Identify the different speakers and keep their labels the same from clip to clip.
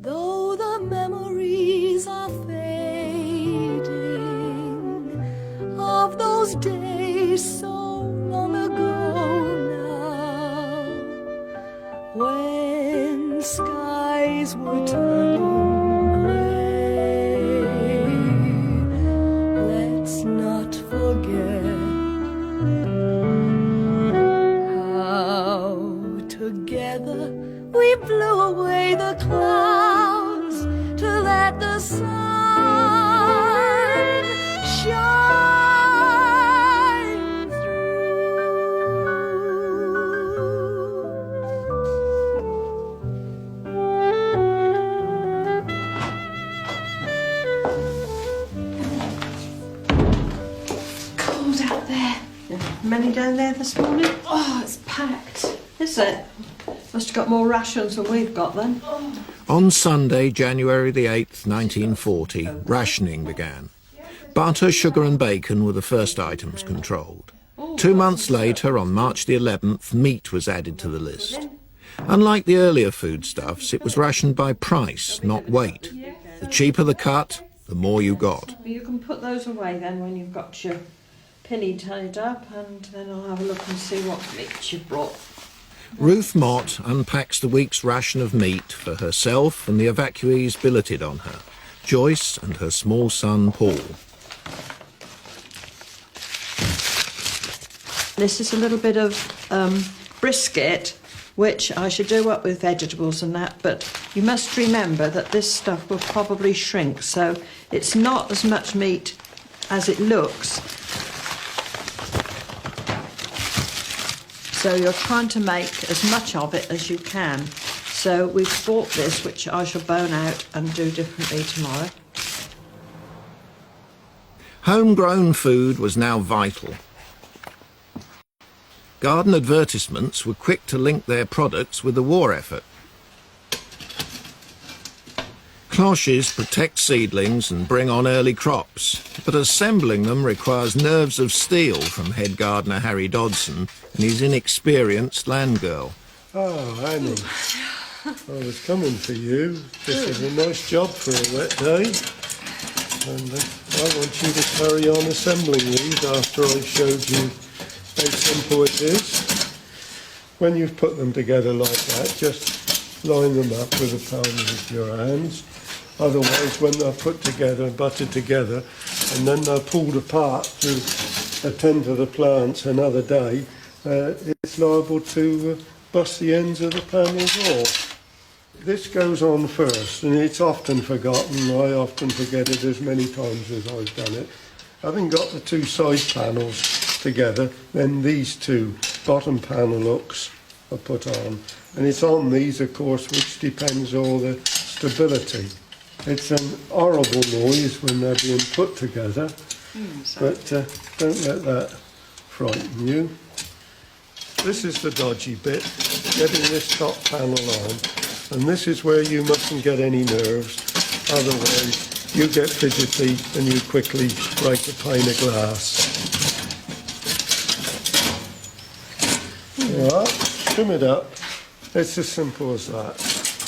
Speaker 1: Though the memories are fading of those days so long ago now, when skies were turning gray, let's not forget how together we blew away the clouds to let the sun shine through.
Speaker 2: Cold out there.
Speaker 3: Many down there this morning?
Speaker 2: Oh, it's packed.
Speaker 3: Is it? Must have got more rations than we've got then.
Speaker 4: On Sunday, January the 8th, 1940, rationing began. Butter, sugar and bacon were the first items controlled. 2 months later, on March the 11th, meat was added to the list. Unlike the earlier foodstuffs, it was rationed by price, not weight. The cheaper the cut, the more you got.
Speaker 3: You can put those away then when you've got your pinny tied up, and then I'll have a look and see what meat you've brought.
Speaker 4: Ruth Mott unpacks the week's ration of meat for herself and the evacuees billeted on her, Joyce and her small son Paul.
Speaker 3: This is a little bit of brisket, which I should do up with vegetables and that, but you must remember that this stuff will probably shrink, so it's not as much meat as it looks. So you're trying to make as much of it as you can. So we've bought this, which I shall bone out and do differently tomorrow.
Speaker 4: Homegrown food was now vital. Garden advertisements were quick to link their products with the war effort. Cloches protect seedlings and bring on early crops, but assembling them requires nerves of steel from head gardener Harry Dodson and his inexperienced land girl.
Speaker 5: Oh, Annie, I was coming for you. This is a nice job for a wet day. And I want you to carry on assembling these after I've showed you how simple it is. When you've put them together like that, just line them up with a palm of your hands. Otherwise, when they're put together and buttered together, and then they're pulled apart to attend to the plants another day, it's liable to bust the ends of the panels off. This goes on first, and it's often forgotten. I often forget it as many times as I've done it. Having got the two side panels together, then these two bottom panel hooks are put on. And it's on these, of course, which depends on the stability. It's an horrible noise when they're being put together, but don't let that frighten you. This is the dodgy bit, getting this top panel on, and this is where you mustn't get any nerves, otherwise you get fidgety and you quickly break a pane of glass. Right, trim it up. It's as simple as that,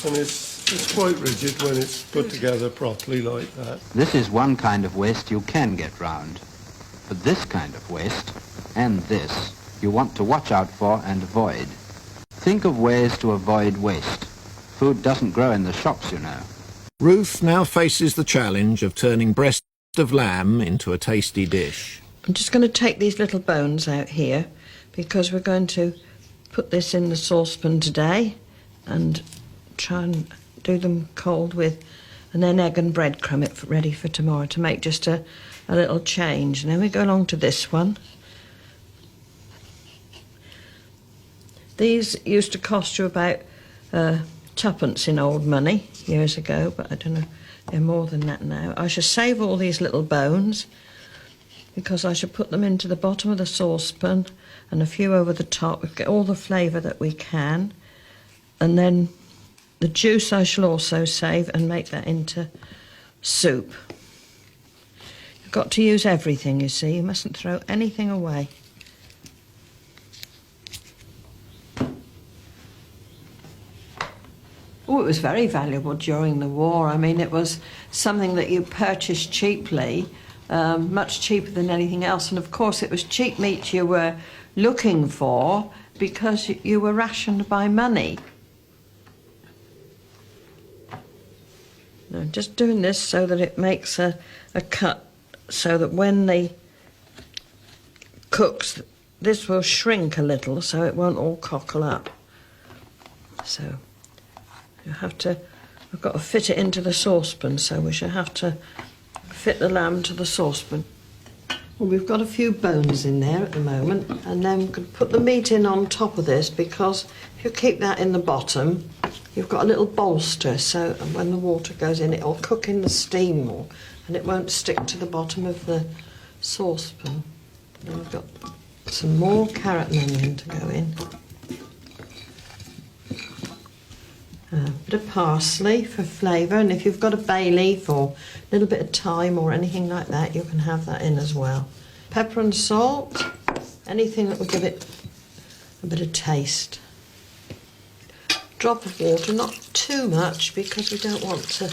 Speaker 5: and it's quite rigid when it's put together properly like that.
Speaker 6: This is one kind of waste you can get round. But this kind of waste, and this, you want to watch out for and avoid. Think of ways to avoid waste. Food doesn't grow in the shops, you know.
Speaker 4: Ruth now faces the challenge of turning breast of lamb into a tasty dish.
Speaker 3: I'm just going to take these little bones out here because we're going to put this in the saucepan today and try and do them cold with and then egg and breadcrumb it ready for tomorrow to make just a little change. And then we go along to this one. These used to cost you about twopence in old money years ago, but I don't know, they're more than that now. I shall save all these little bones because I shall put them into the bottom of the saucepan and a few over the top. We get all the flavour that we can, and then the juice I shall also save and make that into soup. You've got to use everything, you see. You mustn't throw anything away. Oh, it was very valuable during the war. I mean, it was something that you purchased cheaply, much cheaper than anything else. And of course, it was cheap meat you were looking for because you were rationed by money. Now, just doing this so that it makes a cut, so that when the cooks, this will shrink a little, so it won't all cockle up. So you have to, I've got to fit it into the saucepan, so we shall have to fit the lamb to the saucepan. Well, we've got a few bones in there at the moment, and then we could put the meat in on top of this, because if you keep that in the bottom, you've got a little bolster, so when the water goes in, it'll cook in the steam more, and it won't stick to the bottom of the saucepan. Then we've got some more carrot and onion to go in. A bit of parsley for flavour, and if you've got a bay leaf or a little bit of thyme or anything like that, you can have that in as well. Pepper and salt, anything that will give it a bit of taste. Drop of water, not too much because we don't want to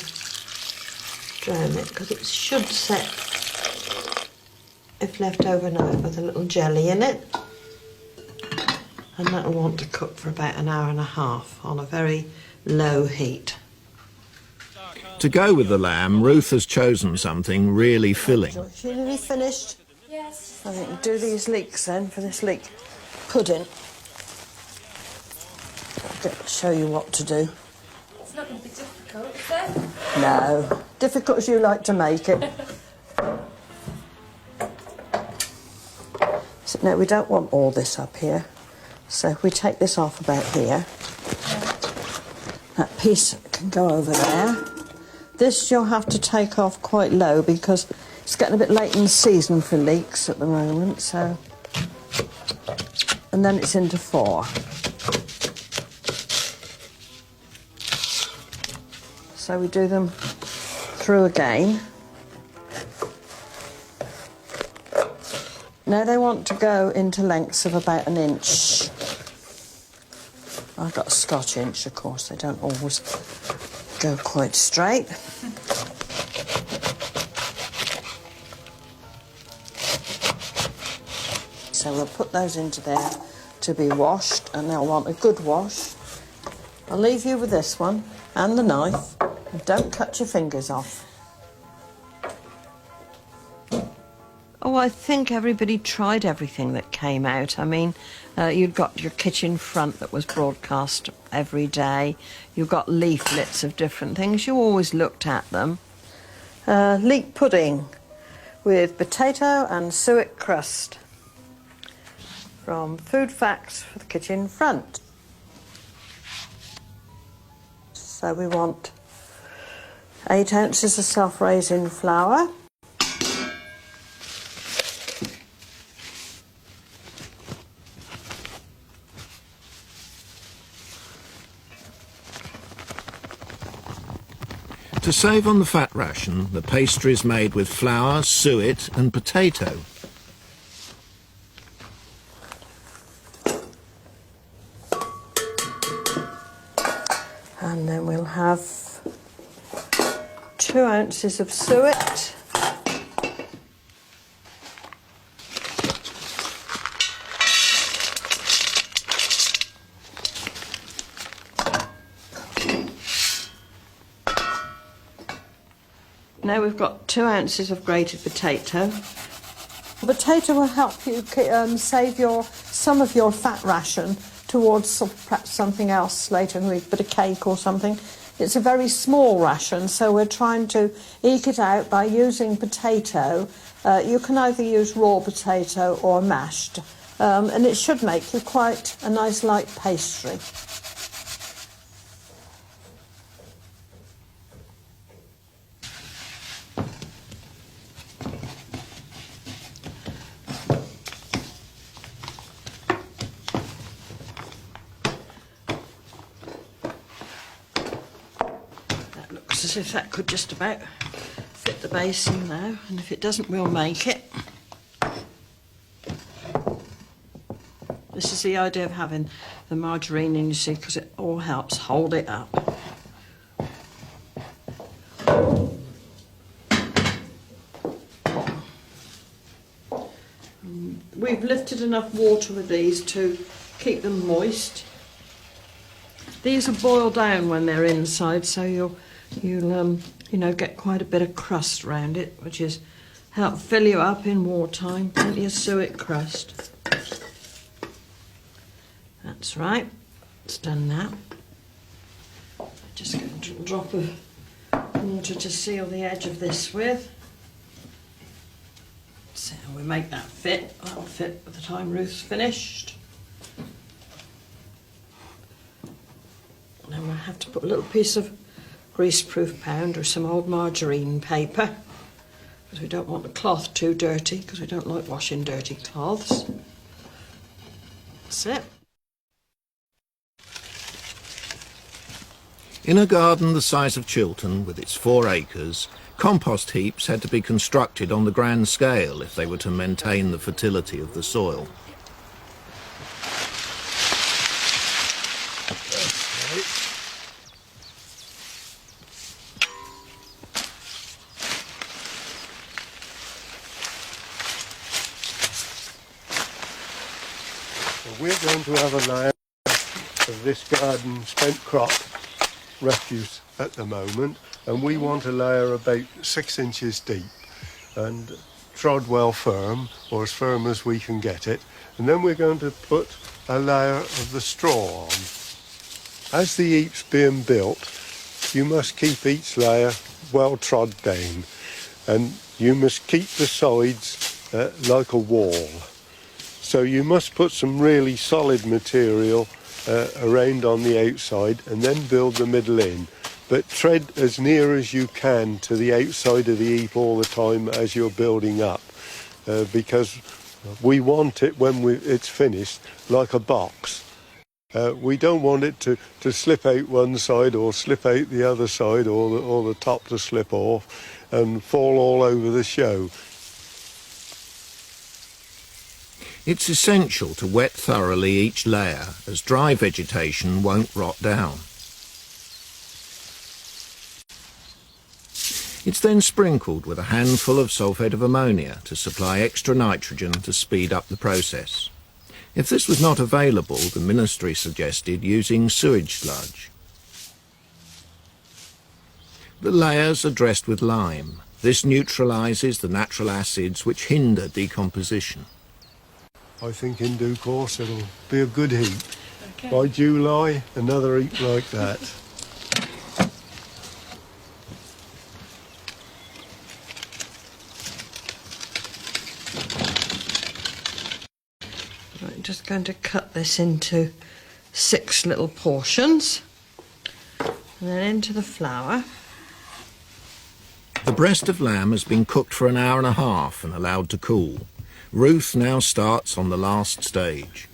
Speaker 3: drown it, because it should set, if left overnight, with a little jelly in it. And that'll want to cook for about an hour and a half on a very low heat.
Speaker 4: To go with the lamb, Ruth has chosen something really filling.
Speaker 3: Is she nearly finished?
Speaker 2: Yes.
Speaker 3: I think do these leeks then for this leek pudding. I'll show you what to do.
Speaker 2: It's not going to be difficult, is it?
Speaker 3: No, difficult as you like to make it. So, no, we don't want all this up here. So if we take this off about here, that piece can go over there. This you'll have to take off quite low because it's getting a bit late in the season for leeks at the moment, so... And then it's into 4. So we do them through again. Now they want to go into lengths of about 1 inch. I've got a Scotch inch, of course, they don't always go quite straight. So we'll put those into there to be washed, and they'll want a good wash. I'll leave you with this one and the knife, and don't cut your fingers off. Oh, I think everybody tried everything that came out. I mean, you've got your kitchen front that was broadcast every day. You've got leaflets of different things. You always looked at them. Leek pudding with potato and suet crust from Food Facts for the kitchen front. So we want 8 ounces of self-raising flour.
Speaker 4: To save on the fat ration, the pastry is made with flour, suet and potato.
Speaker 3: And then we'll have 2 ounces of suet. Now we've got 2 ounces of grated potato. Potato will help you save some of your fat ration towards perhaps something else later in the week, but a cake or something. It's a very small ration, so we're trying to eke it out by using potato. You can either use raw potato or mashed, and it should make you quite a nice light pastry. As if that could just about fit the basin now, and if it doesn't, we'll make it. This is the idea of having the margarine in, you see, because it all helps hold it up. lifted enough water with these to keep them moist. These will boil down when they're inside, so you'll you know, get quite a bit of crust around it, which is help fill you up in wartime. Plenty of suet crust. That's right. It's done now. Just going to drop of water to seal the edge of this with. So we make that fit. That'll fit by the time Ruth's finished. And then we'll have to put a little piece of greaseproof pound or some old margarine paper, because we don't want the cloth too dirty, because we don't like washing dirty cloths. That's it.
Speaker 4: In a garden the size of Chiltern, with its 4 acres, compost heaps had to be constructed on the grand scale if they were to maintain the fertility of the soil.
Speaker 5: We're going to have a layer of this garden spent crop refuse at the moment, and we want a layer about 6 inches deep and trod well firm, or as firm as we can get it, and then we're going to put a layer of the straw on. As the heap's being built, you must keep each layer well trod down, and you must keep the sides like a wall. So you must put some really solid material around on the outside and then build the middle in. But tread as near as you can to the outside of the heap all the time as you're building up, because we want it when it's finished like a box. We don't want it to slip out one side or slip out the other side, or the top to slip off and fall all over the show.
Speaker 4: It's essential to wet thoroughly each layer, as dry vegetation won't rot down. It's then sprinkled with a handful of sulphate of ammonia to supply extra nitrogen to speed up the process. If this was not available, the ministry suggested using sewage sludge. The layers are dressed with lime. This neutralises the natural acids which hinder decomposition.
Speaker 5: I think in due course it'll be a good heap.
Speaker 3: Okay.
Speaker 5: By July, another heap like that.
Speaker 3: Right, I'm just going to cut this into 6 little portions, and then into the flour.
Speaker 4: The breast of lamb has been cooked for an hour and a half and allowed to cool. Ruth now starts on the last stage.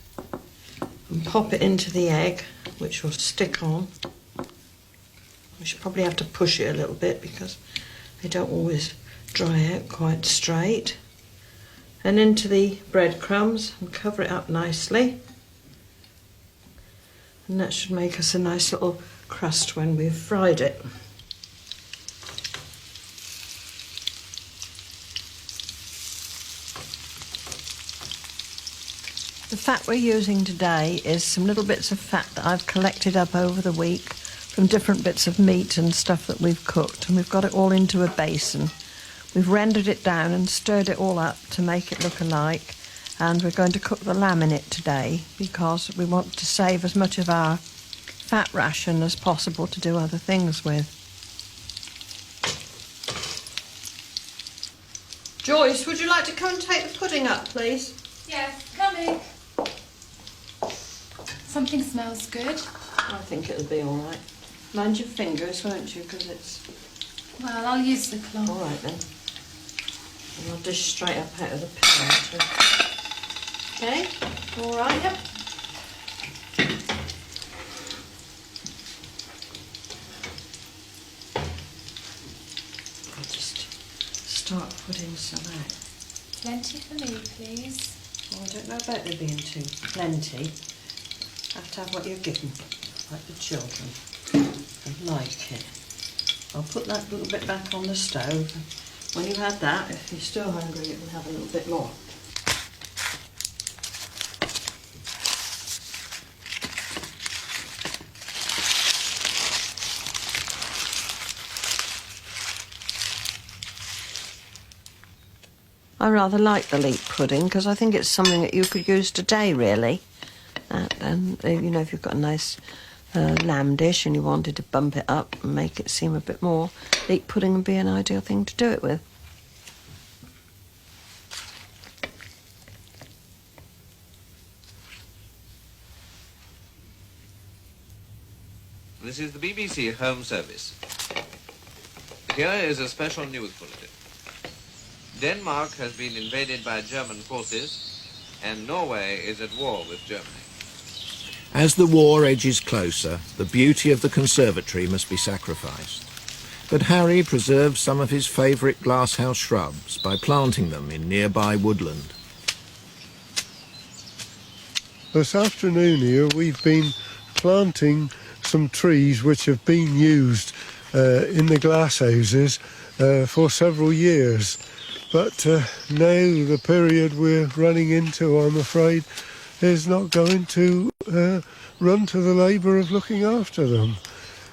Speaker 3: And pop it into the egg, which will stick on. We should probably have to push it a little bit because they don't always dry out quite straight. And into the breadcrumbs and cover it up nicely. And that should make us a nice little crust when we've fried it. The fat we're using today is some little bits of fat that I've collected up over the week from different bits of meat and stuff that we've cooked, and we've got it all into a basin. We've rendered it down and stirred it all up to make it look alike, and we're going to cook the lamb in it today because we want to save as much of our fat ration as possible to do other things with. Joyce, would you like to come and take the pudding up, please?
Speaker 2: Yes, coming. Something smells good.
Speaker 3: I think it'll be all right. Mind your fingers, won't you? Because it's...
Speaker 2: Well, I'll use the cloth.
Speaker 3: All right then. And I'll dish straight up out of the pan too. Okay? All right? Yep. I'll just start putting some out.
Speaker 2: Plenty for me, please.
Speaker 3: Well, I don't know about there being too plenty. Have to have what you're given, like the children. I like it. I'll put that little bit back on the stove. When you've had that, if you're still hungry, you can have a little bit more. I rather like the leek pudding because I think it's something that you could use today, really. And you know, if you've got a nice lamb dish and you wanted to bump it up and make it seem a bit more, leek pudding would be an ideal thing to do it with.
Speaker 7: This is the BBC Home Service. Here is a special news bulletin. Denmark has been invaded by German forces, and Norway is at war with Germany.
Speaker 4: As the war edges closer, the beauty of the conservatory must be sacrificed. But Harry preserves some of his favourite glasshouse shrubs by planting them in nearby woodland.
Speaker 5: This afternoon here we've been planting some trees which have been used in the glasshouses for several years. But now the period we're running into, I'm afraid, is not going to run to the labour of looking after them.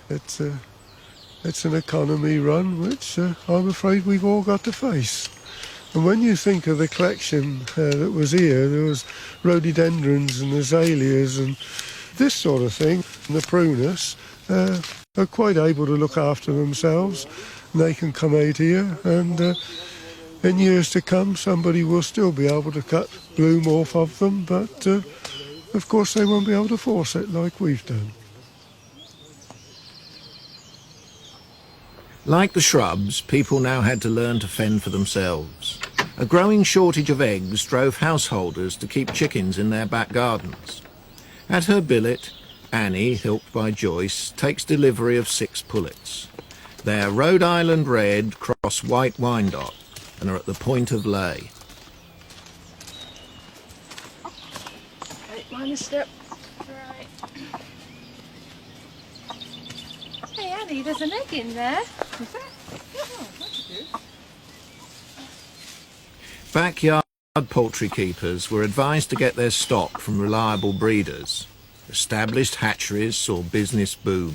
Speaker 5: It's an economy run which I'm afraid we've all got to face. And when you think of the collection that was here, there was rhododendrons and azaleas and this sort of thing. And the prunus are quite able to look after themselves. And they can come out here and in years to come somebody will still be able to cut bloom off of them, but of course they won't be able to force it like we've done.
Speaker 4: Like the shrubs, people now had to learn to fend for themselves. A growing shortage of eggs drove householders to keep chickens in their back gardens. At her billet, Annie, helped by Joyce, takes delivery of 6 pullets. They're Rhode Island Red cross White Wyandotte and are at the point of lay.
Speaker 1: Right, mind a step.
Speaker 2: Right. Hey, Annie, there's an egg in there.
Speaker 1: Is that? Oh, that's good.
Speaker 4: Backyard poultry keepers were advised to get their stock from reliable breeders. Established hatcheries saw business boom.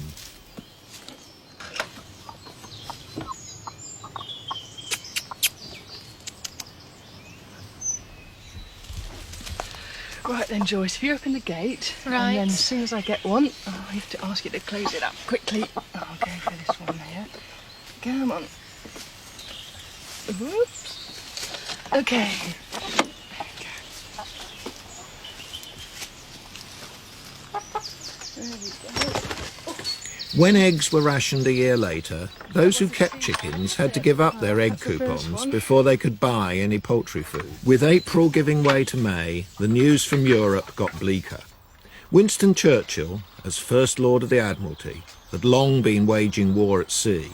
Speaker 1: Right then, Joyce, if you open the gate,
Speaker 2: Right.
Speaker 1: and then as soon as I get one, I have to ask you to close it up quickly. I'll go for this one here. Come on. Oops. Okay. There we go.
Speaker 4: When eggs were rationed a year later, those who kept chickens had to give up their egg
Speaker 1: That's the first
Speaker 4: coupons
Speaker 1: one.
Speaker 4: before they could buy any poultry food. With April giving way to May, the news from Europe got bleaker. Winston Churchill, as First Lord of the Admiralty, had long been waging war at sea.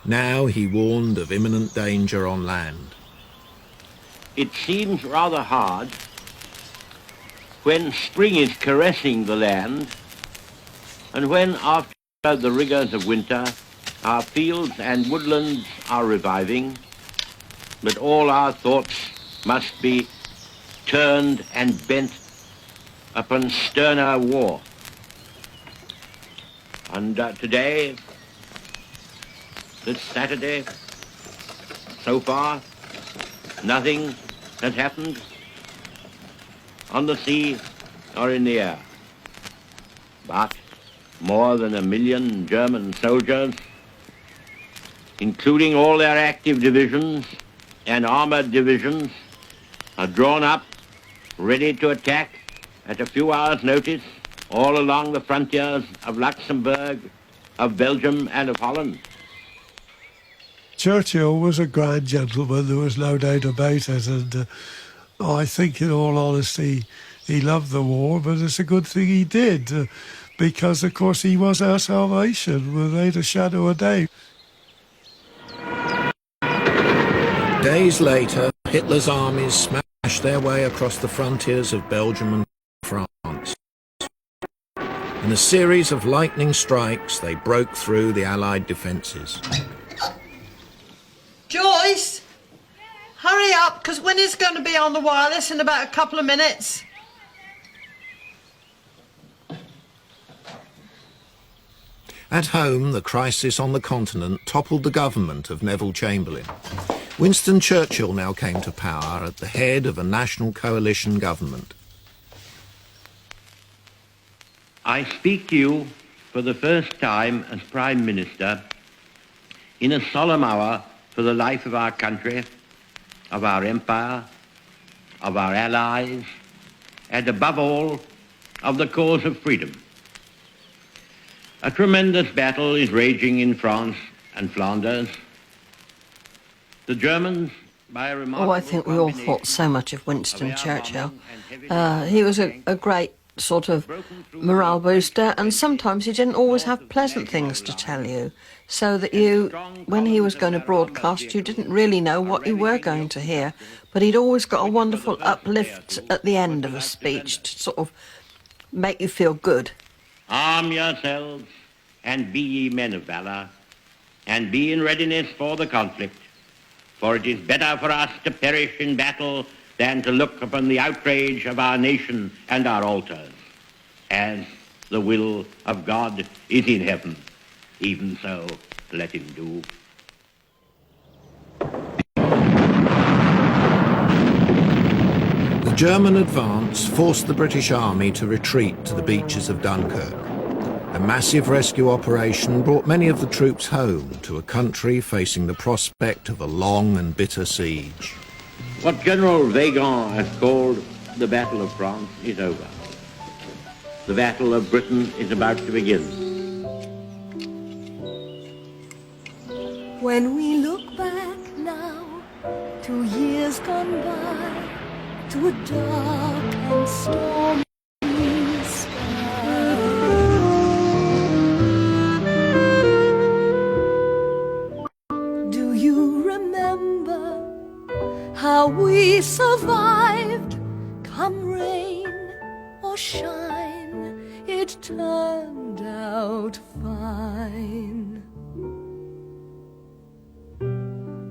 Speaker 4: Now he warned of imminent danger on land.
Speaker 8: It seems rather hard when spring is caressing the land and when after the rigours of winter our fields and woodlands are reviving, but all our thoughts must be turned and bent upon sterner war. And today, this Saturday, so far, nothing has happened on the sea or in the air. But more than 1 million German soldiers, including all their active divisions and armored divisions, are drawn up, ready to attack at a few hours' notice all along the frontiers of Luxembourg, of Belgium and of Holland.
Speaker 5: Churchill was a grand gentleman, there was no doubt about it, and I think in all honesty he loved the war, but it's a good thing he did, because of course he was our salvation without a shadow of doubt.
Speaker 4: Days later, Hitler's armies smashed their way across the frontiers of Belgium and France. In a series of lightning strikes, they broke through the Allied defences.
Speaker 3: Joyce! Hurry up, because Winnie's going to be on the wireless in about a couple of minutes.
Speaker 4: At home, the crisis on the continent toppled the government of Neville Chamberlain. Winston Churchill now came to power at the head of a national coalition government.
Speaker 8: I speak to you for the first time as Prime Minister in a solemn hour for the life of our country, of our empire, of our allies, and above all, of the cause of freedom. A tremendous battle is raging in France and Flanders. The Germans, by a remarkable
Speaker 3: I think we all thought so much of Winston Churchill. He was a great sort of morale booster, and sometimes he didn't always have pleasant things to tell you, so that you, when he was going to broadcast, you didn't really know what you were going to hear, but he'd always got a wonderful uplift at the end of a speech to sort of make you feel good.
Speaker 8: Arm yourselves and be ye men of valour, and be in readiness for the conflict, for it is better for us to perish in battle than to look upon the outrage of our nation and our altars. As the will of God is in heaven, even so let him do.
Speaker 4: The German advance forced the British Army to retreat to the beaches of Dunkirk. A massive rescue operation brought many of the troops home to a country facing the prospect of a long and bitter siege.
Speaker 8: What General Weygand has called the Battle of France is over. The Battle of Britain is about to begin.
Speaker 9: When we look back now to years gone by, to a dark and stormy sky, do you remember how we survived? Come rain or shine, it turned out fine.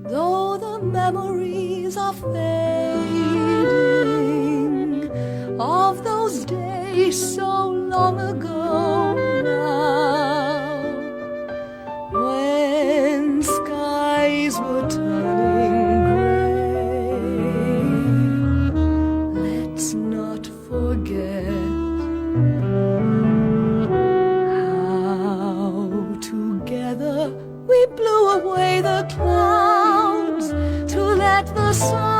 Speaker 9: Though the memories are fading of those days so long ago now, when skies were turning gray, let's not forget how together we blew away the clouds to let the sun